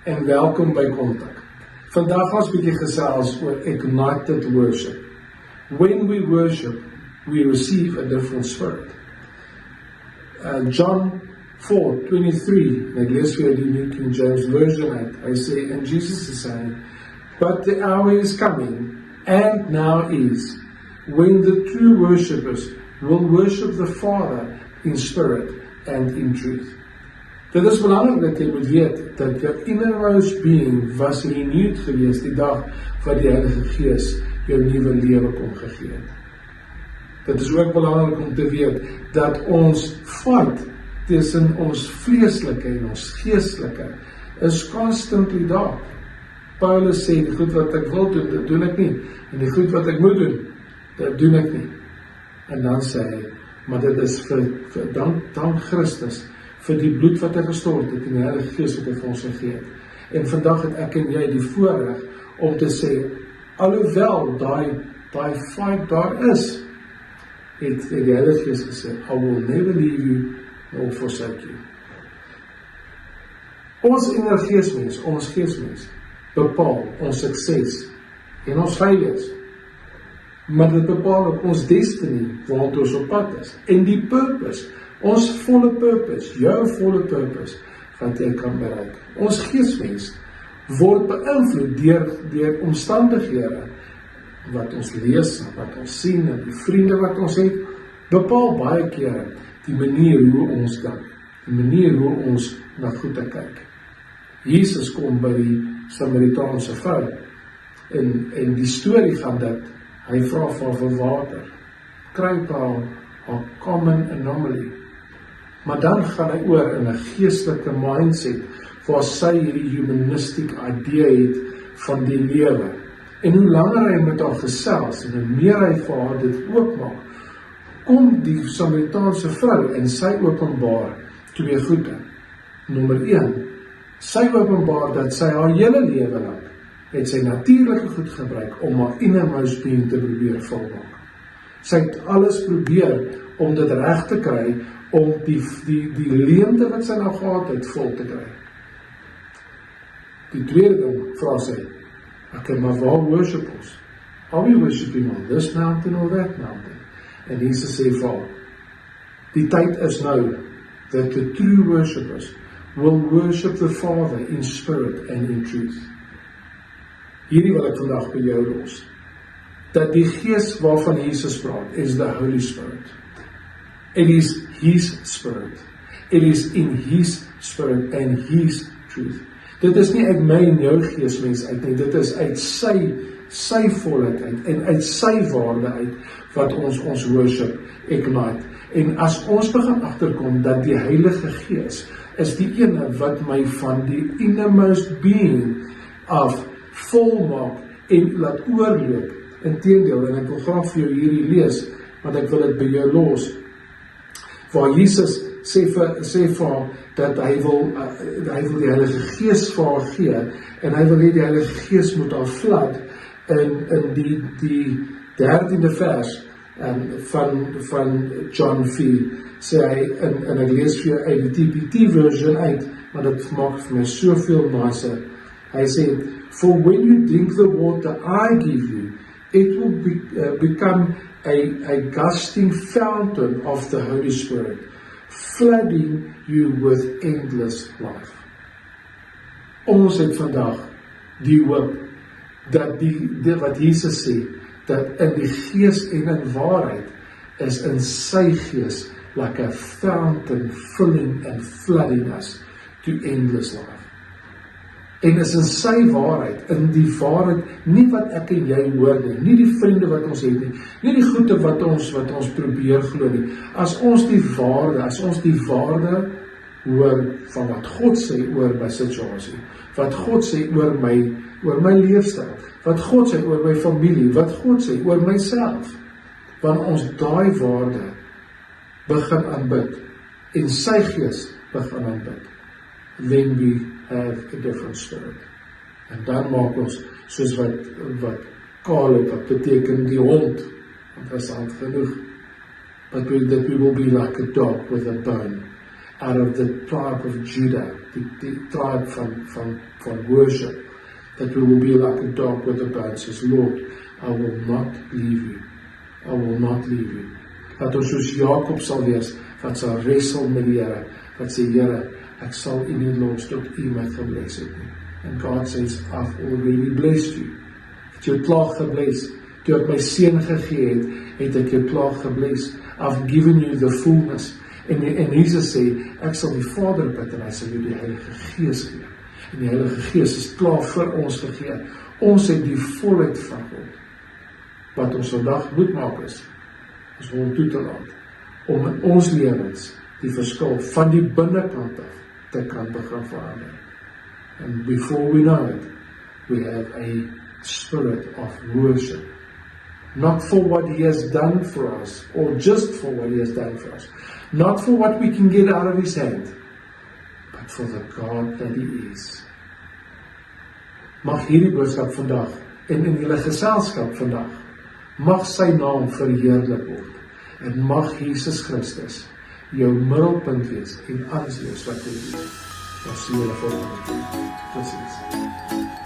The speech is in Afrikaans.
en welkom by Kontak. Vandag ons bietjie gesels oor ignited worship. When we worship, we receive a different spirit. John 4:23, ek lees vir die New King James Version uit, hy sê, and Jesus is saying, but the hour is coming, and now is, when the true worshippers will worship the Father in spirit and in truth. Dit is belangrik dat jy moet weet, dat jou innermost being was renewed gewees die dag wat die Heilige Gees jou nuwe lewe kom gegee het. Dit is ook belangrik om te weet, dat ons fight tussen ons vleeslike en ons geestelike is constantly daar. Paulus sê, die goed wat ek wil doen, dit doen ek nie. En die goed wat ek moet doen, dit doen ek nie. En dan sê hy, maar dit is vir dank Christus, vir die bloed wat hy gestort het, en die Heilige Gees wat hy vir ons gegee het. En vandag het ek en jy die voorreg om te sê, alhoewel daai fight daar is, het die Heilige Gees gesê, I will never leave you, nor forsake you. Ons inner geesmens, ons geesmens, bepaal ons sukses en ons failures. Maar dit bepaal ook ons destiny, waartoe ons op pad is. En die purpose, ons volle purpose, jou volle purpose, wat jy kan bereik. Ons geesmens word beïnvloed deur omstandighede, wat ons lees, wat ons sien, en die vriende wat ons het, bepaal baie kere die manier hoe ons dink, die manier hoe ons na goede kyk. Jesus kom by die Samaritaanse vrou, en die storie gaan dat, hy vra vir water, kry haar common anomaly, maar dan gaan hy oor in 'n geestelike mindset, waar sy hierdie humanistic idee het van die lewe, en hoe langer hy met haar gesels, en hoe meer hy vir haar dit oopmaak, kom die Samaritaanse vrou en sy openbaar twee goede. Nommer 1, sy openbaar dat sy haar hele lewe lang het sy natuurlike goed gebruik om haar innermost being te probeer volmaak. Sy het alles probeer om dit reg te kry, om die leemte wat sy nog gehad het vol te kry. Die tweede ding vra sy, okay, maar waar worship ons? Are we worshiping on this mountain or that mountain? En Jesus sê vir haar, die tyd is nou, that the true worshippers will worship the Father in spirit and in truth. Hierdie wil ek vandag by jou los, dat die Gees waarvan Jesus praat, is the Holy Spirit. It is His Spirit. It is in His Spirit and His truth. Dit is nie uit my en jou geesmens uit nie, dit is uit sy volheid uit, en uit sy waarde uit, wat ons worship ignite. En as ons begin agterkom, dat die Heilige Gees, is die ene wat my van die innermost being af volmaak, en laat oorloop, inteendeel, en ek wil graag vir jou hierdie lees, want ek wil dit by jou los, waar Jesus sê vir haar, dat hy wil die Heilige Gees vir haar gee, en hy wil die Heilige Gees moet haar flood, in die 13de vers van John 4, sê hy, en ek lees vir jou uit die TPT version uit, maar dit maak vir my soveel nicer. Hy sê, for when you drink the water I give you, it will become a gusting fountain of the Holy Spirit, flooding you with endless life. Ons het vandag die hoop, dat wat Jesus sê, dat in die Gees en in waarheid, is in sy Gees, like a fountain filling and flooding us to endless life. En is in sy waarheid, in die waarheid, nie wat ek en jy hoor nie, nie die vriende wat ons het nie, nie die goede wat ons probeer glo nie. As ons die waarde hoor van wat God sê oor my situasie, wat God sê oor my leefstyl, wat God sê oor my familie, wat God sê oor myself, wanneer ons daai waarde begin aanbid, en sy Gees begin aanbid, then we have a different spirit. En dan maak ons, soos wat Caleb, wat beteken die hond, interessant genoeg, that we will be like a dog with a bone. out of the tribe of Judah, the tribe van worship, that we will be like a dog with a bone, says, Lord, I will not leave you. I will not leave you. Dat ons soos Jakob sal wees, wat sal wrestle met die Here, wat sê, Here, ek sal u nie los tot u my gebless het nie. And God says, I've already blessed you. Het jou klaar gebless. Toe ek my seun gegee het ek jou klaar gebless. I've given you the fullness. En Jesus sê, ek sal die Vader bid en hy sal jou die Heilige Gees gee. En die Heilige Gees is klaar vir ons gegee. Ons het die volheid van God. Wat ons vandag moet maak is om toe te laat, om in ons lewens die verskil van die binnekant af te kan begin verander. And before we know it, we have a spirit of worship. Not for what He has done for us, or just for what He has done for us. Not for what we can get out of His hand, but for the God that He is. Mag hierdie boodskap vandag, en in julle geselskap vandag, mag sy naam verheerlik word. En mag Jesus Christus jou middelpunt wees en alles wees wat jy doen. Ons sien julle volgende keer. Tot ziens.